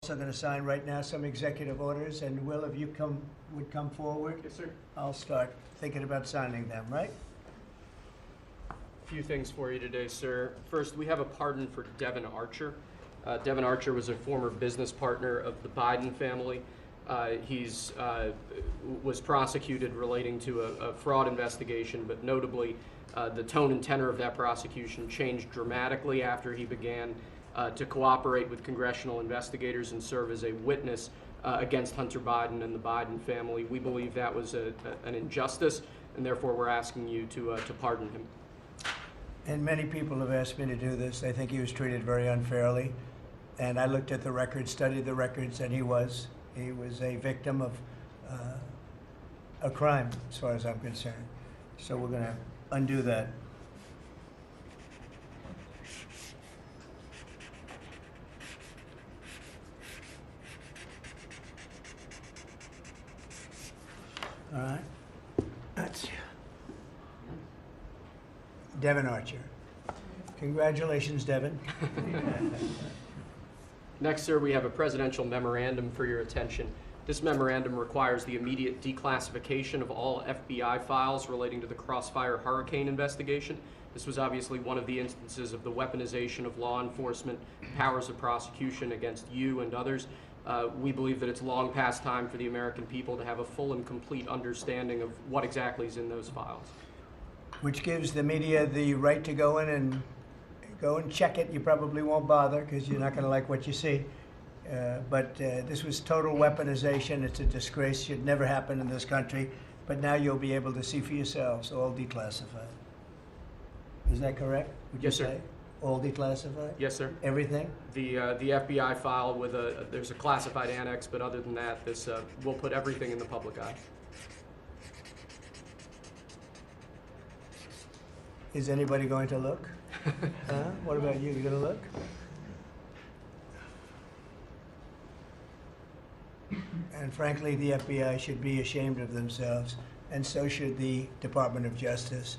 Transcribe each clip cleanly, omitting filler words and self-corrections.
Also going to sign right now some executive orders, and Will, if you would come forward. Yes, sir. I'll start thinking about signing them, right? A few things for you today, sir. First, we have a pardon for Devon Archer. Devon Archer was a former business partner of the Biden family. He's was prosecuted relating to a fraud investigation, but notably, the tone and tenor of that prosecution changed dramatically after he began to cooperate with congressional investigators and serve as a witness against Hunter Biden and the Biden family. We believe that was an injustice, and therefore we're asking you to pardon him. And many people have asked me to do this. They think he was treated very unfairly. And I looked at the records, studied the records, and he was a victim of a crime, as far as I'm concerned. So we're going to undo that. All right. That's Devon Archer. Congratulations, Devon. Next, sir, we have a presidential memorandum for your attention. This memorandum requires the immediate declassification of all FBI files relating to the Crossfire Hurricane investigation. This was obviously one of the instances of the weaponization of law enforcement powers of prosecution against you and others. We believe that it's long past time for the American people to have a full and complete understanding of what exactly is in those files. Which gives the media the right to go in and check it. You probably won't bother because you're not going to like what you see. But this was total weaponization. It's a disgrace. Should never happen in this country. But now you'll be able to see for yourselves, all declassified. Is that correct? Would Yes, you sir. say? All declassified? Yes, sir. Everything? The FBI file with there's a classified annex, but other than that, this will put everything in the public eye. Is anybody going to look? What about you? You going to look? And frankly, the FBI should be ashamed of themselves, and so should the Department of Justice,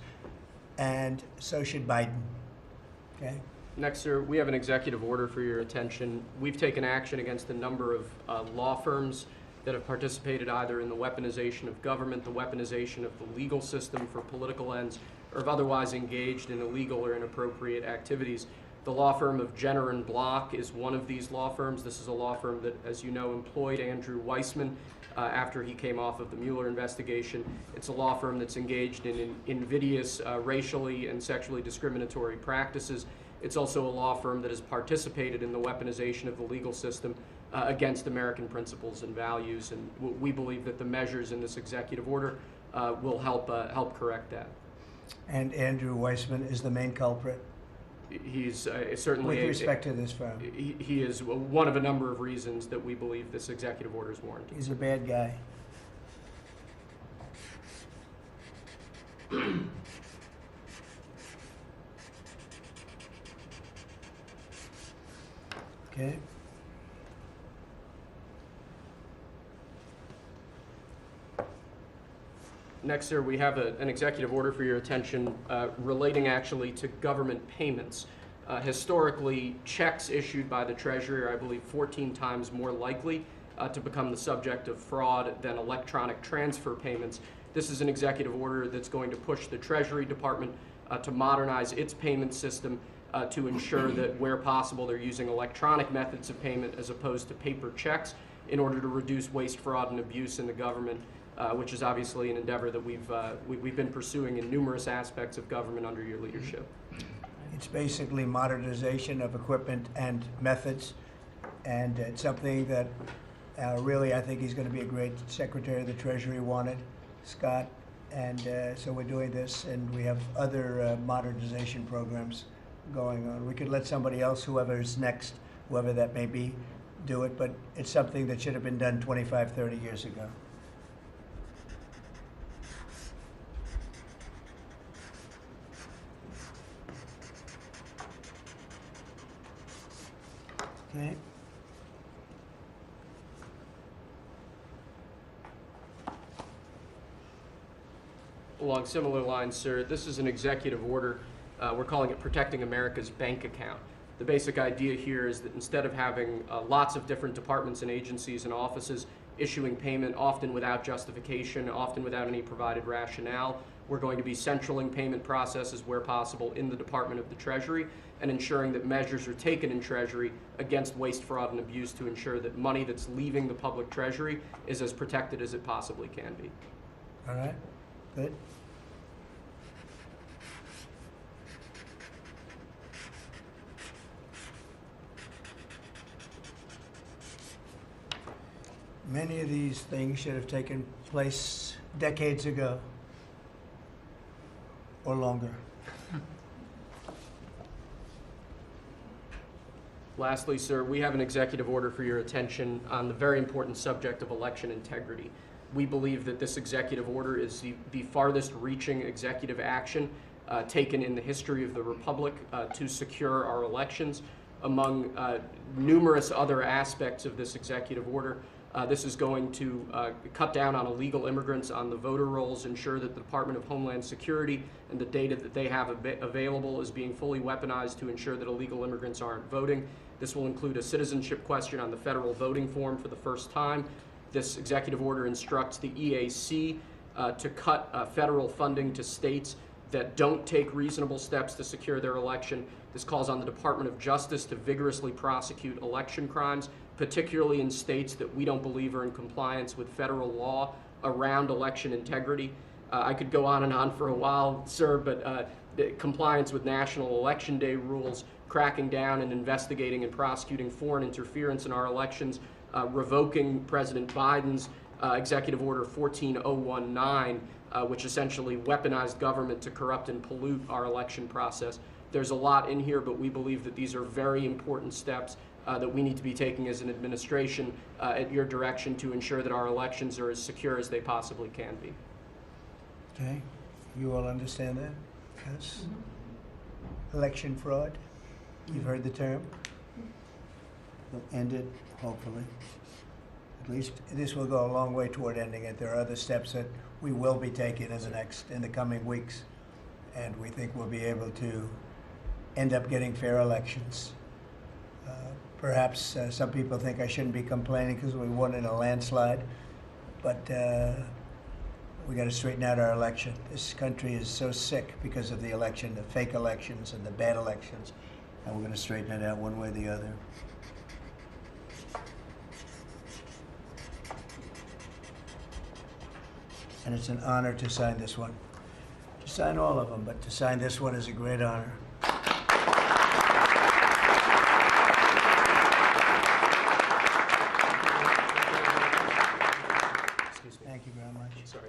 and so should Biden. Okay? Next, sir, we have an executive order for your attention. We've taken action against a number of law firms that have participated either in the weaponization of government, the weaponization of the legal system for political ends, or have otherwise engaged in illegal or inappropriate activities. The law firm of Jenner and Block is one of these law firms. This is a law firm that, as you know, employed Andrew Weissman after he came off of the Mueller investigation. It's a law firm that's engaged in invidious racially and sexually discriminatory practices. It's also a law firm that has participated in the weaponization of the legal system against American principles and values, and we believe that the measures in this executive order will help correct that. And Andrew Weissman is the main culprit? He's certainly with respect to this firm. He is one of a number of reasons that we believe this executive order is warranted. He's a bad guy. Okay. Next, sir, we have an executive order for your attention relating actually to government payments. Historically, checks issued by the Treasury are, I believe, 14 times more likely to become the subject of fraud than electronic transfer payments. This is an executive order that's going to push the Treasury Department to modernize its payment system to ensure that where possible they're using electronic methods of payment as opposed to paper checks in order to reduce waste, fraud, and abuse in the government. Which is obviously an endeavor that we've been pursuing in numerous aspects of government under your leadership. It's basically modernization of equipment and methods, and it's something that really I think he's going to be a great Secretary of the Treasury wanted, Scott, and so we're doing this, and we have other modernization programs going on. We could let somebody else, whoever's next, whoever that may be, do it, but it's something that should have been done 25, 30 years ago. Okay. Along similar lines, sir, this is an executive order. We're calling it Protecting America's Bank Account. The basic idea here is that instead of having lots of different departments and agencies and offices issuing payment, often without justification, often without any provided rationale, we're going to be centraling payment processes where possible in the Department of the Treasury and ensuring that measures are taken in Treasury against waste, fraud, and abuse to ensure that money that's leaving the public treasury is as protected as it possibly can be. All right, good. Many of these things should have taken place decades ago or longer. Lastly, sir, we have an executive order for your attention on the very important subject of election integrity. We believe that this executive order is the farthest reaching executive action taken in the history of the Republic to secure our elections. Among numerous other aspects of this executive order, this is going to cut down on illegal immigrants on the voter rolls, ensure that the Department of Homeland Security and the data that they have available is being fully weaponized to ensure that illegal immigrants aren't voting. This will include a citizenship question on the federal voting form for the first time. This executive order instructs the EAC to cut federal funding to states that don't take reasonable steps to secure their election. This calls on the Department of Justice to vigorously prosecute election crimes, particularly in states that we don't believe are in compliance with federal law around election integrity. I could go on and on for a while, sir, but the compliance with National Election Day rules, cracking down and investigating and prosecuting foreign interference in our elections, revoking President Biden's Executive Order 14019, which essentially weaponized government to corrupt and pollute our election process. There's a lot in here, but we believe that these are very important steps that we need to be taking as an administration at your direction to ensure that our elections are as secure as they possibly can be. Okay, you all understand that? Yes? Election fraud, you've heard the term. We'll end it, hopefully. At least this will go a long way toward ending it. There are other steps that we will be taking in the coming weeks, and we think we'll be able to end up getting fair elections. Perhaps some people think I shouldn't be complaining because we won in a landslide, but we got to straighten out our election. This country is so sick because of the election, the fake elections and the bad elections, and we're going to straighten it out one way or the other. And it's an honor to sign this one. To sign all of them, but to sign this one is a great honor. Thank you very much. Sorry.